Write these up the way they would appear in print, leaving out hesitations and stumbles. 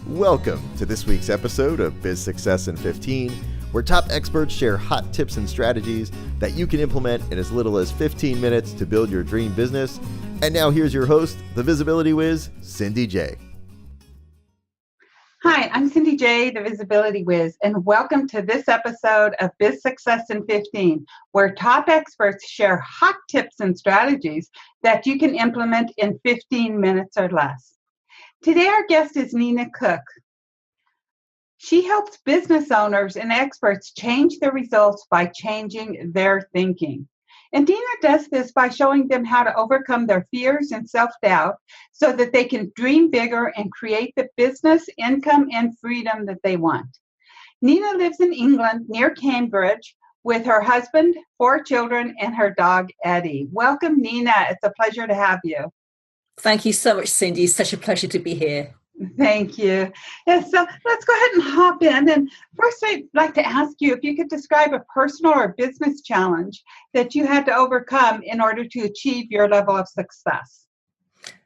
Welcome to this week's episode of Biz Success in 15, where top experts share hot tips and strategies that you can implement in as little as 15 minutes to build your dream business. And now here's your host, the Visibility Wiz, Cindy J. Hi, I'm Cindy J, the Visibility Wiz, and welcome to this episode of Biz Success in 15, where top experts share hot tips and strategies that you can implement in 15 minutes or less. Today, our guest is Nina Cooke. She helps business owners and experts change their results by changing their thinking. And Nina does this by showing them how to overcome their fears and self-doubt so that they can dream bigger and create the business, income, and freedom that they want. Nina lives in England near Cambridge with her husband, 4 children, and her dog, Eddie. Welcome, Nina. It's a pleasure to have you. Thank you so much, Cindy. It's such a pleasure to be here. Thank you. Yeah, so let's go ahead and hop in. And first, I'd like to ask you if you could describe a personal or business challenge that you had to overcome in order to achieve your level of success.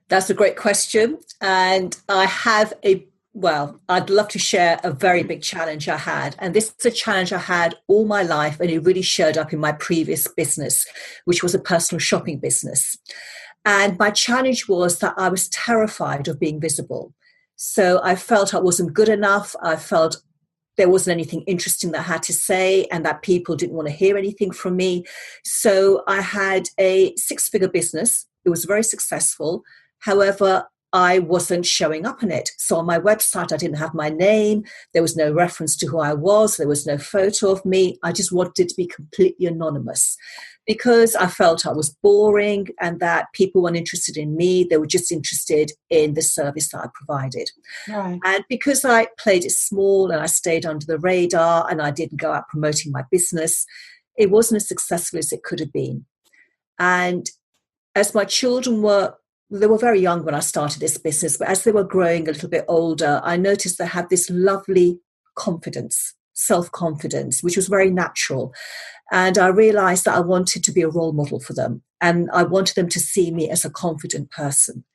That's a great question. And I have I'd love to share a very big challenge I had. And this is a challenge I had all my life, and it really showed up in my previous business, which was a personal shopping business. And my challenge was that I was terrified of being visible. So I felt I wasn't good enough. I felt there wasn't anything interesting that I had to say and that people didn't want to hear anything from me. So I had a 6-figure business. It was very successful. However, I wasn't showing up in it. So on my website, I didn't have my name. There was no reference to who I was. There was no photo of me. I just wanted to be completely anonymous because I felt I was boring and that people weren't interested in me. They were just interested in the service that I provided. Right. And because I played it small and I stayed under the radar and I didn't go out promoting my business, it wasn't as successful as it could have been. And as my children they were very young when I started this business, but as they were growing a little bit older, I noticed they had this lovely confidence, self-confidence, which was very natural. And I realized that I wanted to be a role model for them. And I wanted them to see me as a confident person.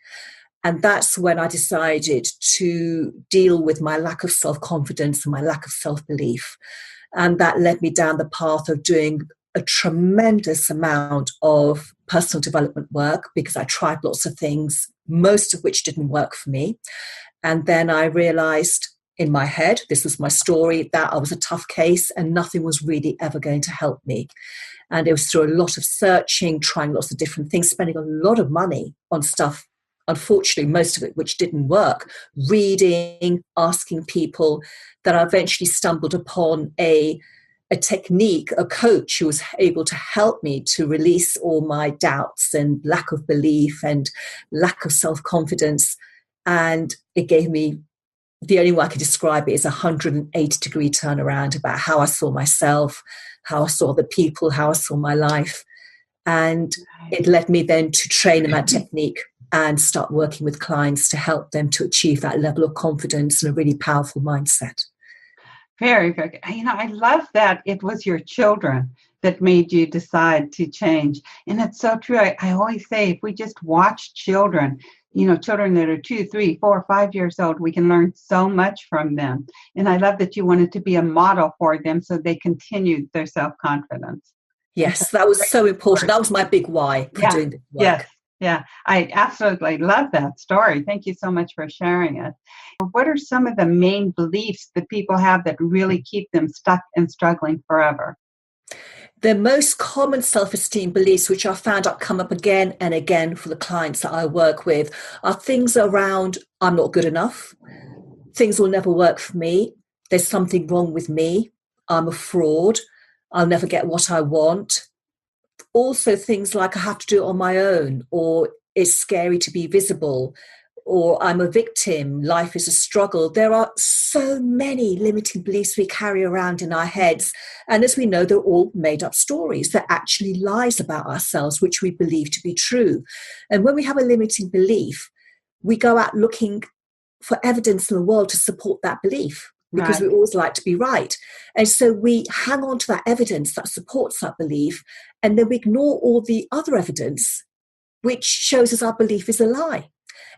And that's when I decided to deal with my lack of self-confidence and my lack of self-belief. And that led me down the path of doing a tremendous amount of personal development work because I tried lots of things, most of which didn't work for me. And then I realized in my head, this was my story, that I was a tough case and nothing was really ever going to help me. And it was through a lot of searching, trying lots of different things, spending a lot of money on stuff, unfortunately, most of it which didn't work, reading, asking people, that I eventually stumbled upon a technique, a coach who was able to help me to release all my doubts and lack of belief and lack of self-confidence. And it gave me, the only way I could describe it is a 180-degree turnaround about how I saw myself, how I saw the people, how I saw my life. And it led me then to train in that technique and start working with clients to help them to achieve that level of confidence and a really powerful mindset. Very good. I love that it was your children that made you decide to change. And it's so true. I always say if we just watch children, children that are 2, 3, 4, 5 years old, we can learn so much from them. And I love that you wanted to be a model for them so they continued their self-confidence. Yes, that was so important. That was my big why for doing this work. Yes. Yeah, I absolutely love that story. Thank you so much for sharing it. What are some of the main beliefs that people have that really keep them stuck and struggling forever? The most common self-esteem beliefs, which I found come up again and again for the clients that I work with, are things around, I'm not good enough, things will never work for me, there's something wrong with me, I'm a fraud, I'll never get what I want. Also things like I have to do it on my own, or it's scary to be visible, or I'm a victim, life is a struggle. There are so many limiting beliefs we carry around in our heads. And as we know, they're all made up stories. They're actually lies about ourselves, which we believe to be true. And when we have a limiting belief, we go out looking for evidence in the world to support that belief. Because we always like to be right. And so we hang on to that evidence that supports that belief, and then we ignore all the other evidence which shows us our belief is a lie.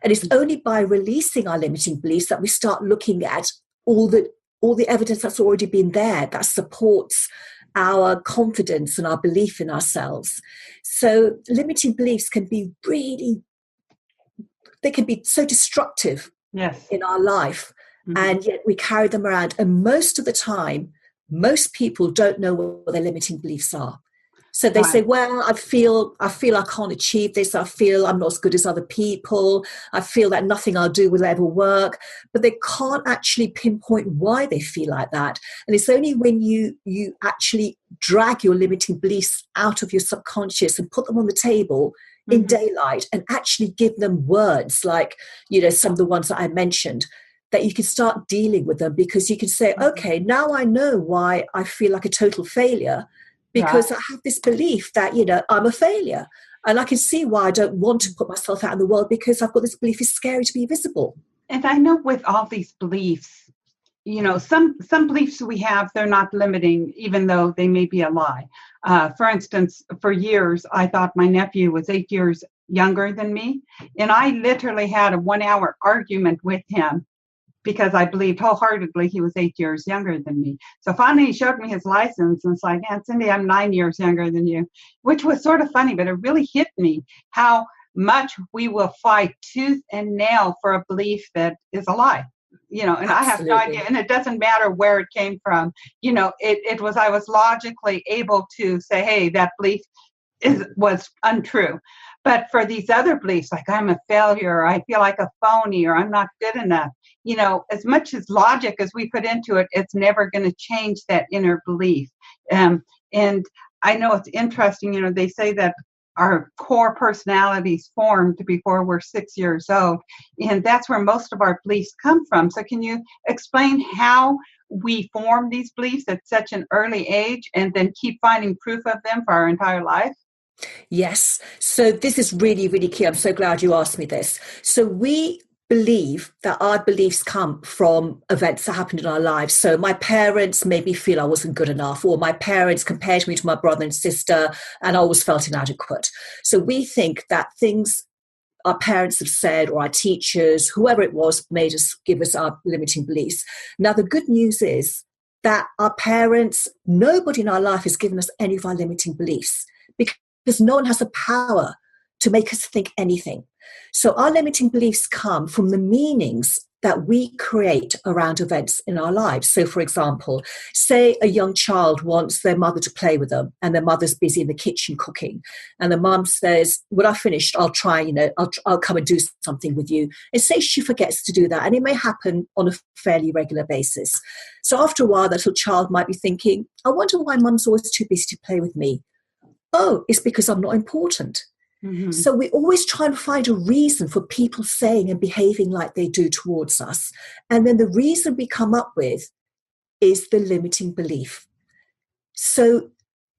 And it's only by releasing our limiting beliefs that we start looking at all the evidence that's already been there that supports our confidence and our belief in ourselves. So limiting beliefs can be they can be so destructive in our life. And yet we carry them around. And most of the time, most people don't know what their limiting beliefs are. So they say, well, I feel I can't achieve this. I feel I'm not as good as other people. I feel that nothing I'll do will ever work. But they can't actually pinpoint why they feel like that. And it's only when you actually drag your limiting beliefs out of your subconscious and put them on the table in daylight and actually give them words like, some of the ones that I mentioned, that you can start dealing with them, because you can say, okay, now I know why I feel like a total failure, because I have this belief that, I'm a failure. And I can see why I don't want to put myself out in the world, because I've got this belief it's scary to be visible. And I know with all these beliefs, some beliefs we have, they're not limiting, even though they may be a lie. For instance, for years, I thought my nephew was 8 years younger than me. And I literally had a 1-hour argument with him because I believed wholeheartedly he was 8 years younger than me. So finally he showed me his license and it's like, Aunt Cindy, I'm 9 years younger than you, which was sort of funny, but it really hit me how much we will fight tooth and nail for a belief that is a lie. And absolutely. I have no idea, and it doesn't matter where it came from. I was logically able to say, hey, that belief was untrue. But for these other beliefs, like I'm a failure, or I feel like a phony, or I'm not good enough, as much as logic as we put into it, it's never going to change that inner belief. And I know it's interesting, they say that our core personalities formed before we're 6 years old, and that's where most of our beliefs come from. So can you explain how we form these beliefs at such an early age and then keep finding proof of them for our entire life? Yes. So this is really, really key. I'm so glad you asked me this. So we believe that our beliefs come from events that happened in our lives. So my parents made me feel I wasn't good enough, or my parents compared me to my brother and sister and I always felt inadequate. So we think that things our parents have said, or our teachers, whoever it was, made us give us our limiting beliefs. Now, the good news is that our parents, nobody in our life has given us any of our limiting beliefs, because no one has the power to make us think anything. So our limiting beliefs come from the meanings that we create around events in our lives. So, for example, say a young child wants their mother to play with them and their mother's busy in the kitchen cooking. And the mum says, when I've finished, I'll try, I'll come and do something with you. And say she forgets to do that. And it may happen on a fairly regular basis. So after a while, that little child might be thinking, I wonder why mum's always too busy to play with me. Oh, it's because I'm not important. Mm-hmm. So we always try and find a reason for people saying and behaving like they do towards us. And then the reason we come up with is the limiting belief. So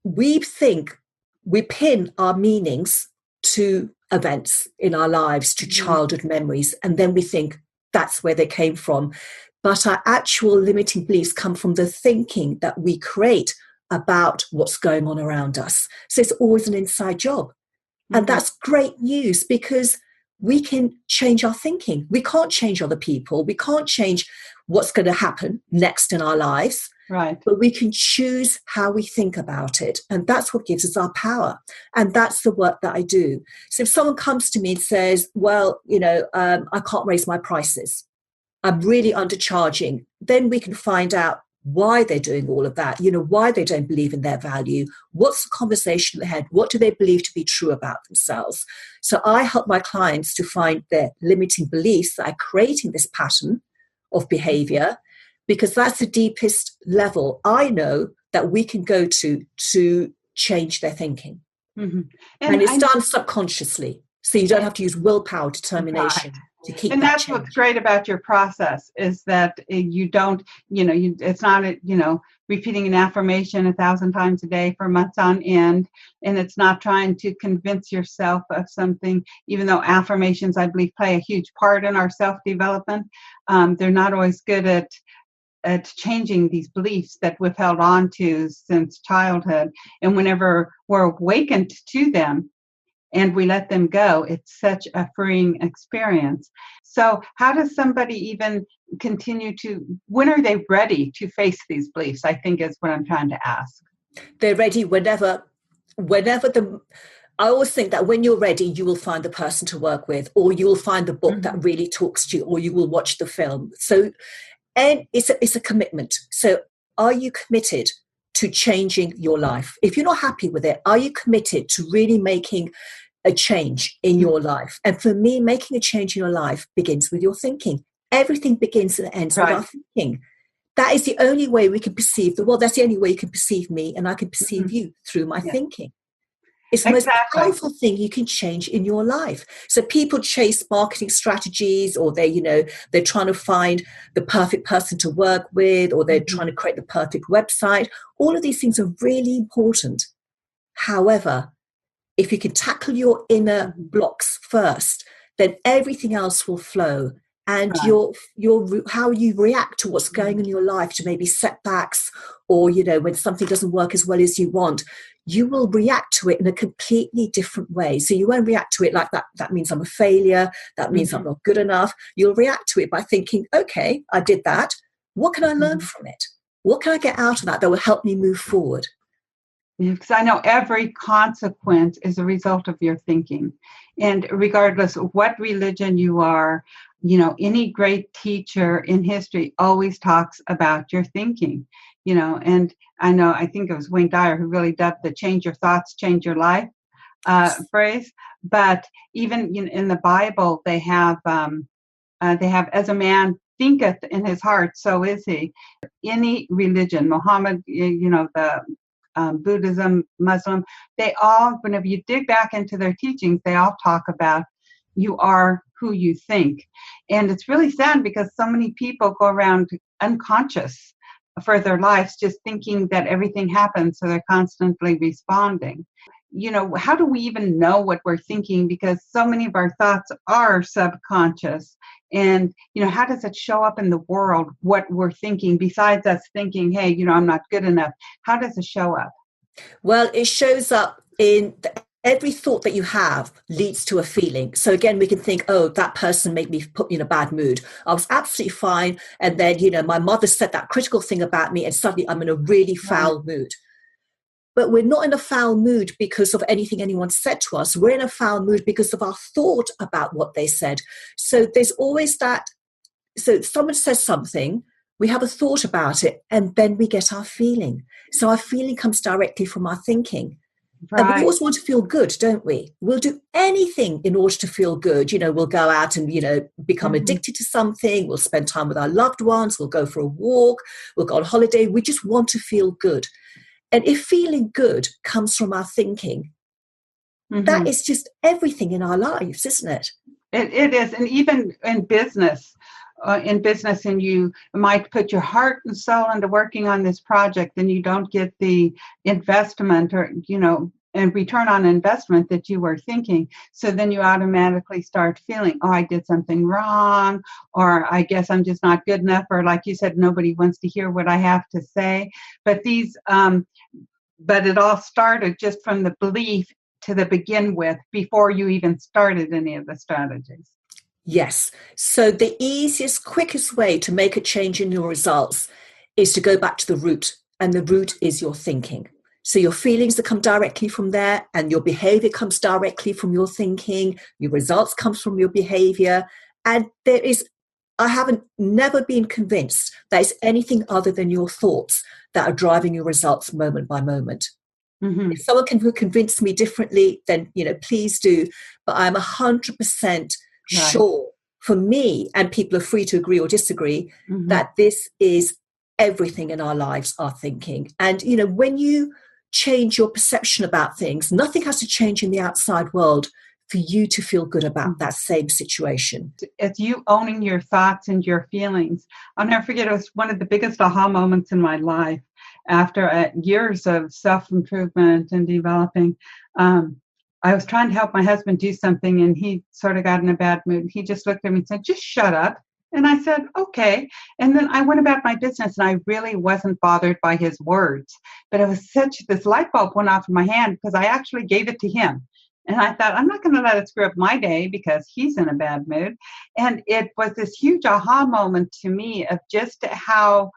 we think we pin our meanings to events in our lives, to childhood memories, and then we think that's where they came from. But our actual limiting beliefs come from the thinking that we create about what's going on around us. So it's always an inside job. And that's great news, because we can change our thinking. We can't change other people. We can't change what's going to happen next in our lives. Right. But we can choose how we think about it. And that's what gives us our power. And that's the work that I do. So if someone comes to me and says, well, I can't raise my prices, I'm really undercharging, then we can find out why they're doing all of that, why they don't believe in their value, what's the conversation they had, what do they believe to be true about themselves. So I help my clients to find their limiting beliefs that are creating this pattern of behavior, because that's the deepest level I know that we can go to change their thinking. Mm-hmm. And it's done subconsciously. So you don't have to use willpower, determination. Right. And that's what's great about your process, is that you don't, it's not, repeating an affirmation 1,000 times a day for months on end. And it's not trying to convince yourself of something, even though affirmations, I believe, play a huge part in our self-development. They're not always good at changing these beliefs that we've held on to since childhood. And whenever we're awakened to them, and we let them go, it's such a freeing experience. So how does somebody even continue when are they ready to face these beliefs, I think is what I'm trying to ask. They're ready whenever I always think that when you're ready, you will find the person to work with, or you will find the book that really talks to you, or you will watch the film. So, and it's a commitment. So are you committed to changing your life? If you're not happy with it, are you committed to really making a change in your life? And for me, making a change in your life begins with your thinking. Everything begins and ends with our thinking. That is the only way we can perceive the world. That's the only way you can perceive me, and I can perceive you through my thinking. It's the most powerful thing you can change in your life. So people chase marketing strategies, or they're trying to find the perfect person to work with, or they're trying to create the perfect website. All of these things are really important. However, if you can tackle your inner blocks first, then everything else will flow. And your how you react to what's going on in your life, to maybe setbacks, or when something doesn't work as well as you want, you will react to it in a completely different way. So you won't react to it like that means I'm a failure, that means I'm not good enough. You'll react to it by thinking, okay, I did that. What can I learn from it? What can I get out of that will help me move forward? Because I know every consequence is a result of your thinking. And regardless of what religion you are, any great teacher in history always talks about your thinking, and I think it was Wayne Dyer who really dubbed the change your thoughts, change your life phrase. But even in the Bible, they have as a man thinketh in his heart, so is he. Any religion, Muhammad, the Buddhism, Muslim, they all, whenever you dig back into their teachings, they all talk about you are who you think. And it's really sad because so many people go around unconscious for their lives, just thinking that everything happens, so they're constantly responding. How do we even know what we're thinking? Because so many of our thoughts are subconscious. And, how does it show up in the world, what we're thinking, besides us thinking, hey, I'm not good enough? How does it show up? Well, it shows up in every thought that you have leads to a feeling. So again, we can think, oh, that person made me put me in a bad mood. I was absolutely fine. And then, my mother said that critical thing about me, and suddenly I'm in a really foul mood. But we're not in a foul mood because of anything anyone said to us. We're in a foul mood because of our thought about what they said. So there's always that. So someone says something, we have a thought about it, and then we get our feeling. So our feeling comes directly from our thinking. Right. And we always want to feel good, don't we? We'll do anything in order to feel good. We'll go out and, become addicted to something. We'll spend time with our loved ones. We'll go for a walk. We'll go on holiday. We just want to feel good. And if feeling good comes from our thinking, that is just everything in our lives, isn't it? It is. And even in business, and you might put your heart and soul into working on this project, and you don't get the investment or, and return on investment that you were thinking. So then you automatically start feeling, oh, I did something wrong, or I guess I'm just not good enough, or like you said, nobody wants to hear what I have to say. But but it all started just from the belief to begin with, before you even started any of the strategies. Yes. So the easiest, quickest way to make a change in your results is to go back to the root, and the root is your thinking. So your feelings that come directly from there, and your behavior comes directly from your thinking. Your results comes from your behavior. And I haven't never been convinced that it's anything other than your thoughts that are driving your results moment by moment. If someone can convince me differently, then, please do. But I'm 100% sure, for me, and people are free to agree or disagree, that this is everything in our lives, our thinking. And, when you change your perception about things, nothing has to change in the outside world for you to feel good about that same situation. It's you owning your thoughts and your feelings. I'll never forget, it was one of the biggest aha moments in my life after years of self-improvement and developing. I was trying to help my husband do something, and he sort of got in a bad mood. He just looked at me and said, just shut up. And I said, okay. And then I went about my business, and I really wasn't bothered by his words. But it was this light bulb went off in my hand, because I actually gave it to him. And I thought, I'm not going to let it screw up my day because he's in a bad mood. And it was this huge aha moment to me of just how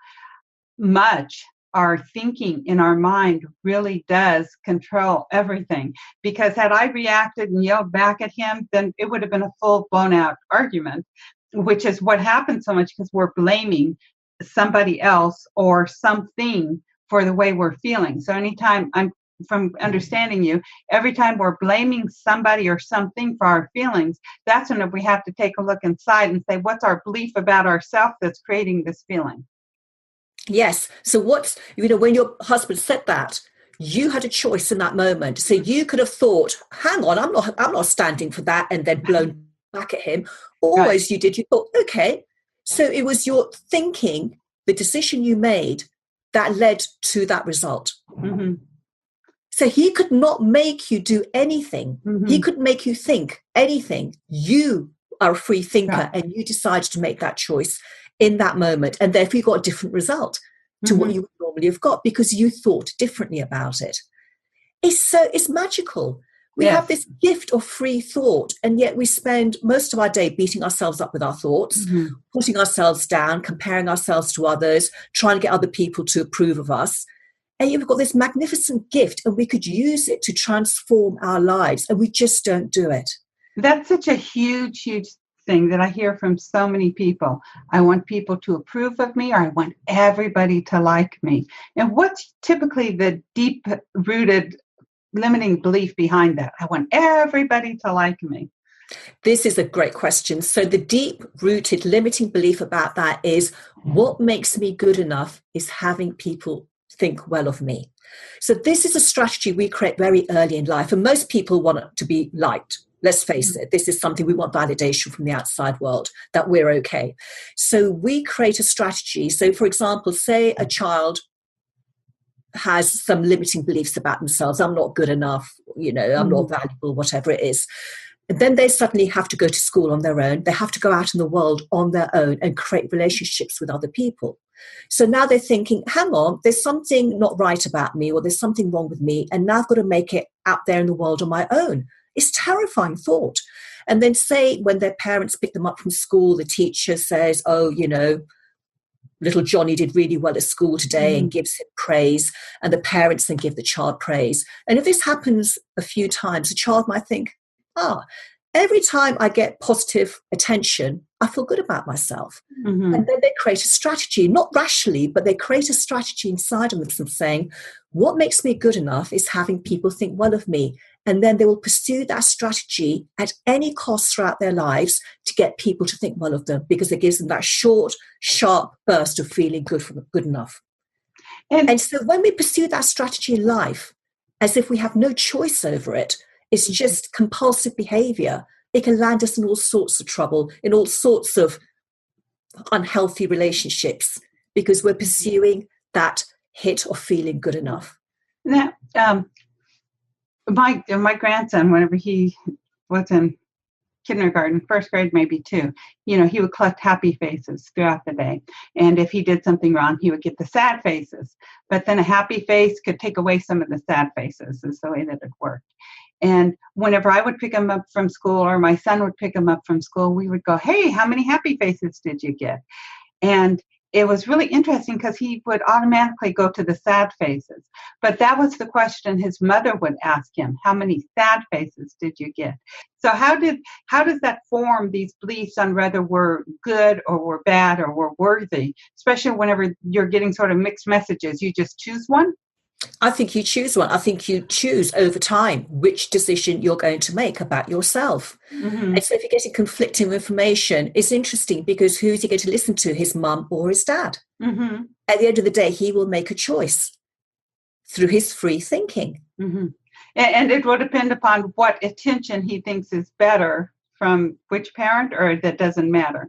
much our thinking in our mind really does control everything. Because had I reacted and yelled back at him, then it would have been a full blown out argument, which is what happens so much because we're blaming somebody else or something for the way we're feeling. So anytime I'm from understanding you, every time we're blaming somebody or something for our feelings, that's when we have to take a look inside and say, what's our belief about ourselves that's creating this feeling? Yes. So when your husband said that, you had a choice in that moment. So you could have thought, hang on, I'm not standing for that, and then blown back at him. Or Right. as you did, you thought, okay. So it was your thinking, the decision you made, that led to that result. Mm-hmm. So he could not make you do anything. Mm-hmm. He could make you think anything. You are a free thinker, Yeah. and you decided to make that choice in that moment. And therefore you got a different result to what you would normally have got because you thought differently about it. It's magical. We have this gift of free thought, and yet we spend most of our day beating ourselves up with our thoughts, putting ourselves down, comparing ourselves to others, trying to get other people to approve of us. And you've got this magnificent gift, and we could use it to transform our lives, and we just don't do it. That's such a huge, huge thing that I hear from so many people. I want people to approve of me, or I want everybody to like me. And what's typically the deep-rooted limiting belief behind that? I want everybody to like me. This is a great question. So the deep-rooted limiting belief about that is what makes me good enough is having people think well of me. So this is a strategy we create very early in life, and most people want it to be liked. Let's face it, this is something we want validation from the outside world, that we're okay. So we create a strategy. So for example, say a child has some limiting beliefs about themselves. I'm not good enough, I'm not valuable, whatever it is. And then they suddenly have to go to school on their own. They have to go out in the world on their own and create relationships with other people. So now they're thinking, hang on, there's something not right about me, or there's something wrong with me. And now I've got to make it out there in the world on my own. It's a terrifying thought. And then say when their parents pick them up from school, the teacher says, oh, little Johnny did really well at school today, and gives him praise. And the parents then give the child praise. And if this happens a few times, the child might think, every time I get positive attention, I feel good about myself. And then they create a strategy, not rationally, but they create a strategy inside of them saying, what makes me good enough is having people think well of me. And then they will pursue that strategy at any cost throughout their lives to get people to think well of them, because it gives them that short, sharp burst of feeling good enough. And so when we pursue that strategy in life, as if we have no choice over it, it's just compulsive behavior. It can land us in all sorts of trouble, in all sorts of unhealthy relationships, because we're pursuing that hit of feeling good enough. Now, my grandson, whenever he was in kindergarten, first grade, maybe two, he would collect happy faces throughout the day. And if he did something wrong, he would get the sad faces. But then a happy face could take away some of the sad faces, is the way that it worked. And whenever I would pick him up from school, or my son would pick him up from school, we would go, hey, how many happy faces did you get? And it was really interesting because he would automatically go to the sad faces. But that was the question his mother would ask him, how many sad faces did you get? So how does that form these beliefs on whether we're good or we're bad or we're worthy, especially whenever you're getting sort of mixed messages? You just choose one? I think you choose one. I think you choose over time which decision you're going to make about yourself. And so if you're getting conflicting information, it's interesting, because who's he going to listen to, his mum or his dad? At the end of the day, he will make a choice through his free thinking. And it will depend upon what attention he thinks is better from which parent, or that doesn't matter.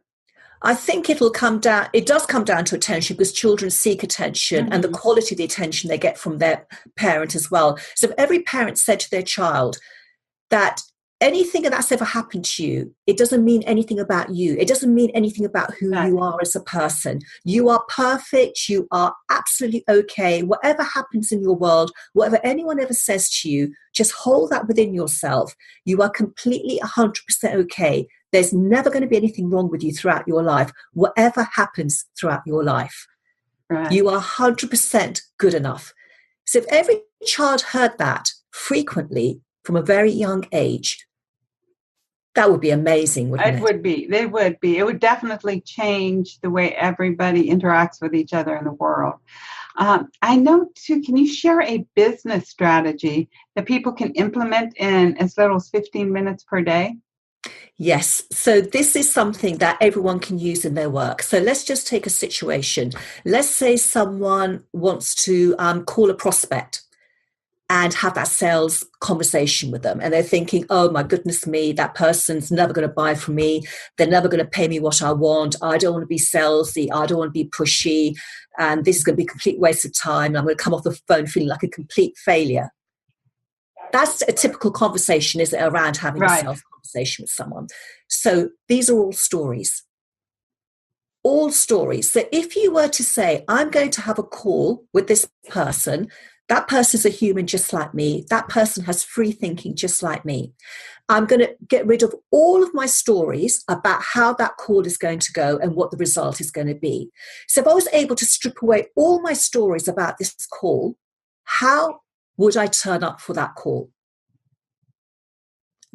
I think it does come down to attention, because children seek attention and the quality of the attention they get from their parent as well. So if every parent said to their child that anything that's ever happened to you, it doesn't mean anything about you. It doesn't mean anything about who you are as a person. You are perfect. You are absolutely okay. Whatever happens in your world, whatever anyone ever says to you, just hold that within yourself. You are completely 100% okay. There's never going to be anything wrong with you throughout your life, whatever happens throughout your life. Right. You are 100% good enough. So if every child heard that frequently from a very young age, that would be amazing, wouldn't it? It would be. It would be. It would definitely change the way everybody interacts with each other in the world. I know, too, can you share a business strategy that people can implement in as little as 15 minutes per day? Yes. So this is something that everyone can use in their work. So let's just take a situation. Let's say someone wants to call a prospect and have that sales conversation with them. And they're thinking, oh my goodness me, that person's never going to buy from me. They're never going to pay me what I want. I don't want to be salesy. I don't want to be pushy. And this is going to be a complete waste of time. I'm going to come off the phone feeling like a complete failure. That's a typical conversation, is it, around having a sales conversation with someone. So these are all stories. All stories. So if you were to say, I'm going to have a call with this person, that person's a human just like me. That person has free thinking just like me. I'm going to get rid of all of my stories about how that call is going to go and what the result is going to be. So if I was able to strip away all my stories about this call, how would I turn up for that call?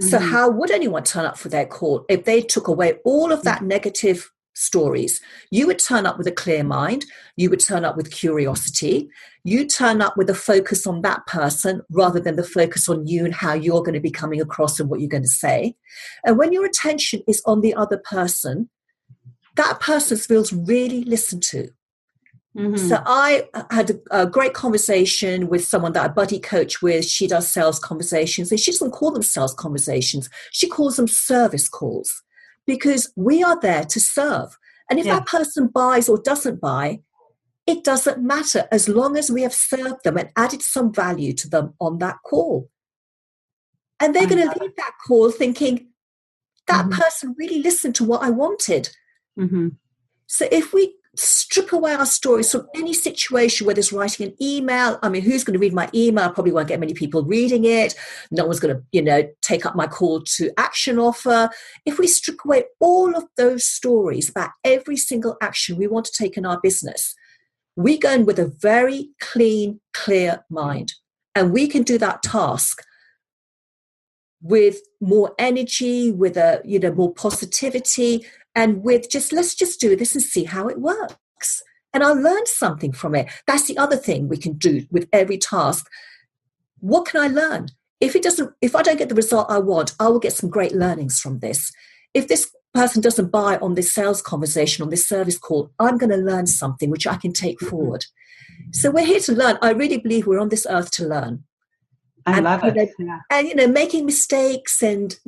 So how would anyone turn up for their call if they took away all of that negative stories? You would turn up with a clear mind. You would turn up with curiosity. You turn up with a focus on that person rather than the focus on you and how you're going to be coming across and what you're going to say. And when your attention is on the other person, that person feels really listened to. So I had a great conversation with someone that I buddy coach with. She does sales conversations, and she doesn't call them sales conversations. She calls them service calls, because we are there to serve. And if that person buys or doesn't buy, it doesn't matter, as long as we have served them and added some value to them on that call. And they're going to leave that call thinking, that person really listened to what I wanted. So if we strip away our stories from any situation, whether it's writing an email, I mean, who's going to read my email? I probably won't get many people reading it. No one's going to, take up my call to action offer. If we strip away all of those stories about every single action we want to take in our business, we go in with a very clean, clear mind. And we can do that task with more energy, with more positivity, and with let's just do this and see how it works. And I'll learn something from it. That's the other thing we can do with every task. What can I learn? If I don't get the result I want, I will get some great learnings from this. If this person doesn't buy on this sales conversation, on this service call, I'm going to learn something which I can take forward. So we're here to learn. I really believe we're on this earth to learn. I love it. And, making mistakes and,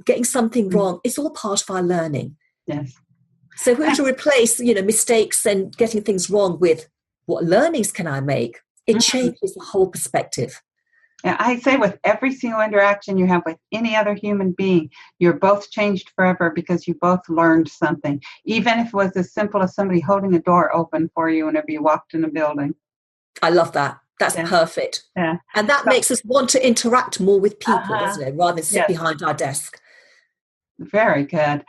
getting something wrong, it's all part of our learning. Yes. So if we were to replace, mistakes and getting things wrong with what learnings can I make, it changes the whole perspective. Yeah, I say with every single interaction you have with any other human being, you're both changed forever because you both learned something, even if it was as simple as somebody holding a door open for you whenever you walked in a building. I love that. That's perfect. Yeah. And that makes us want to interact more with people, doesn't it? Rather than sit behind our desk. Very good.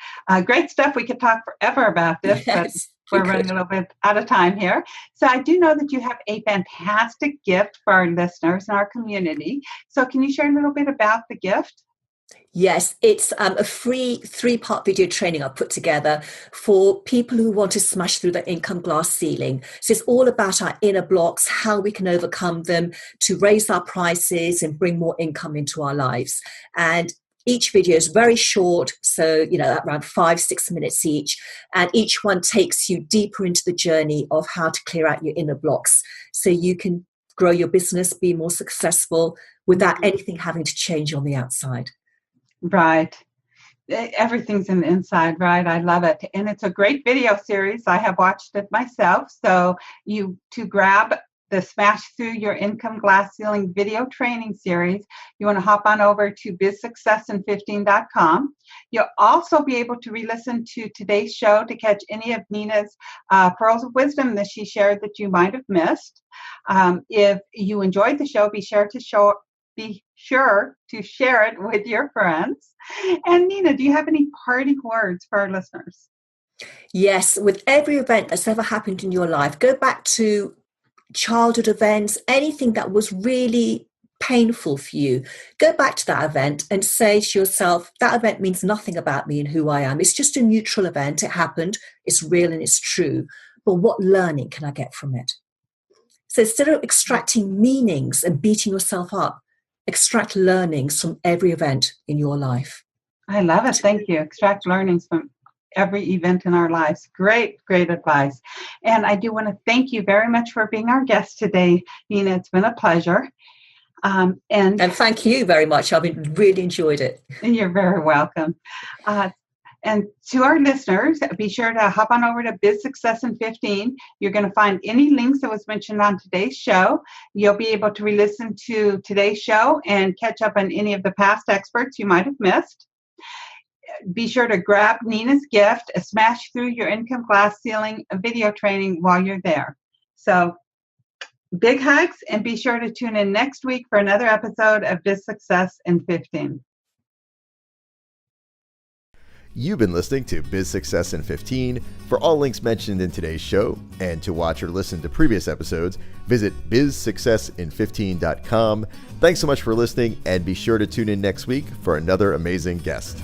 Great stuff. We could talk forever about this, but we're running a little bit out of time here. So I do know that you have a fantastic gift for our listeners and our community. So can you share a little bit about the gift? Yes, it's a free 3-part video training I put together for people who want to smash through the income glass ceiling. So it's all about our inner blocks, how we can overcome them to raise our prices and bring more income into our lives. And each video is very short, so, around 5-6 minutes each. And each one takes you deeper into the journey of how to clear out your inner blocks so you can grow your business, be more successful without anything having to change on the outside. Right. Everything's in the inside, right? I love it. And it's a great video series. I have watched it myself. So to grab the Smash Through Your Income Glass Ceiling video training series, you want to hop on over to bizsuccessin15.com. You'll also be able to re-listen to today's show to catch any of Nina's pearls of wisdom that she shared that you might have missed. If you enjoyed the show, be sure to share it with your friends. And Nina, do you have any parting words for our listeners? Yes, with every event that's ever happened in your life, go back to childhood events, anything that was really painful for you. Go back to that event and say to yourself, that event means nothing about me and who I am. It's just a neutral event. It happened. It's real and it's true. But what learning can I get from it? So instead of extracting meanings and beating yourself up, extract learnings from every event in your life. I love it. Thank you. Extract learnings from every event in our lives. Great advice. And I do want to thank you very much for being our guest today, Nina. It's been a pleasure. And thank you very much. I've really enjoyed it. You're very welcome. And to our listeners, be sure to hop on over to Biz Success in 15. You're going to find any links that was mentioned on today's show. You'll be able to re-listen to today's show and catch up on any of the past experts you might have missed. Be sure to grab Nina's gift, a Smash Through Your Income Glass Ceiling video training while you're there. So big hugs, and be sure to tune in next week for another episode of Biz Success in 15. You've been listening to Biz Success in 15. For all links mentioned in today's show and to watch or listen to previous episodes, visit bizsuccessin15.com. Thanks so much for listening, and be sure to tune in next week for another amazing guest.